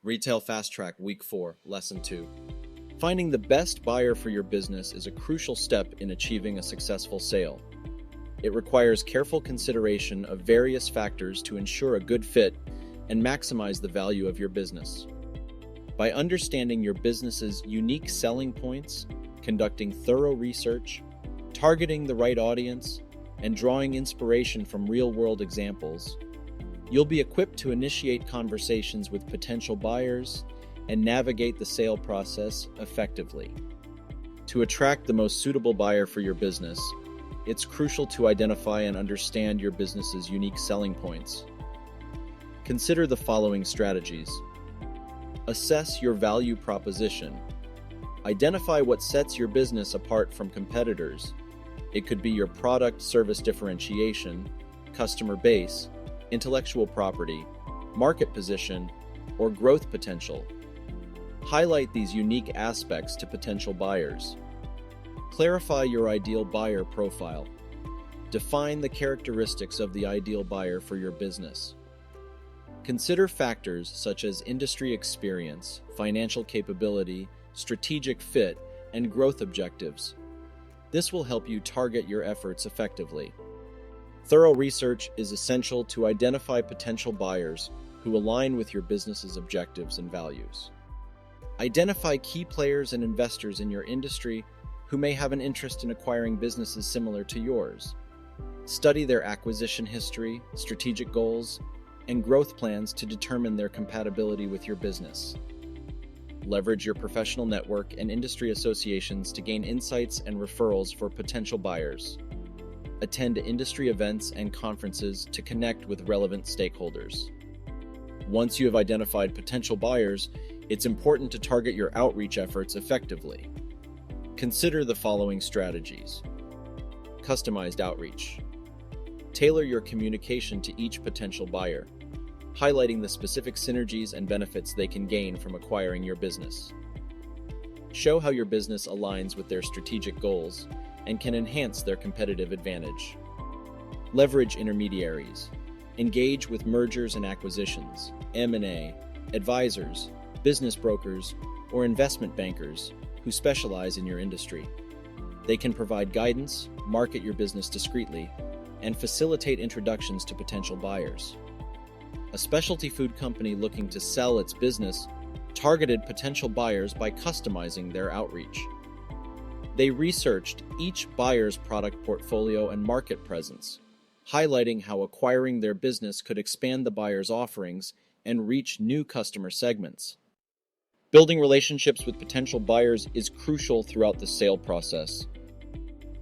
Retail Fast Track Week 4, Lesson 2. Finding the best buyer for your business is a crucial step in achieving a successful sale. It requires careful consideration of various factors to ensure a good fit and maximize the value of your business. By understanding your business's unique selling points, conducting thorough research, targeting the right audience, and drawing inspiration from real-world examples, you'll be equipped to initiate conversations with potential buyers and navigate the sale process effectively. To attract the most suitable buyer for your business, it's crucial to identify and understand your business's unique selling points. Consider the following strategies. Assess your value proposition. Identify what sets your business apart from competitors. It could be your product-service differentiation, customer base, intellectual property, market position, or growth potential. Highlight these unique aspects to potential buyers. Clarify your ideal buyer profile. Define the characteristics of the ideal buyer for your business. Consider factors such as industry experience, financial capability, strategic fit, and growth objectives. This will help you target your efforts effectively. Thorough research is essential to identify potential buyers who align with your business's objectives and values. Identify key players and investors in your industry who may have an interest in acquiring businesses similar to yours. Study their acquisition history, strategic goals, and growth plans to determine their compatibility with your business. Leverage your professional network and industry associations to gain insights and referrals for potential buyers. Attend industry events and conferences to connect with relevant stakeholders. Once you have identified potential buyers, it's important to target your outreach efforts effectively. Consider the following strategies. Customized outreach. Tailor your communication to each potential buyer, highlighting the specific synergies and benefits they can gain from acquiring your business. Show how your business aligns with their strategic goals and can enhance their competitive advantage. Leverage intermediaries. Engage with mergers and acquisitions, M&A, advisors, business brokers, or investment bankers who specialize in your industry. They can provide guidance, market your business discreetly, and facilitate introductions to potential buyers. A specialty food company looking to sell its business targeted potential buyers by customizing their outreach. They researched each buyer's product portfolio and market presence, highlighting how acquiring their business could expand the buyer's offerings and reach new customer segments. Building relationships with potential buyers is crucial throughout the sale process.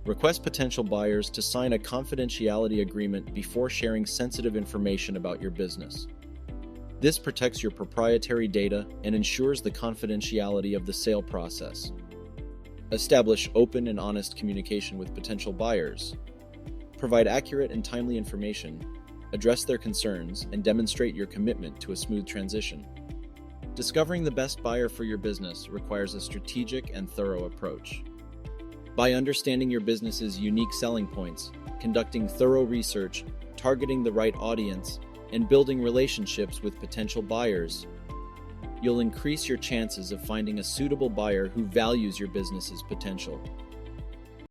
Request potential buyers to sign a confidentiality agreement before sharing sensitive information about your business. This protects your proprietary data and ensures the confidentiality of the sale process. Establish open and honest communication with potential buyers. Provide accurate and timely information, address their concerns, and demonstrate your commitment to a smooth transition. Discovering the best buyer for your business requires a strategic and thorough approach. By understanding your business's unique selling points, conducting thorough research, targeting the right audience, and building relationships with potential buyers, you'll increase your chances of finding a suitable buyer who values your business's potential.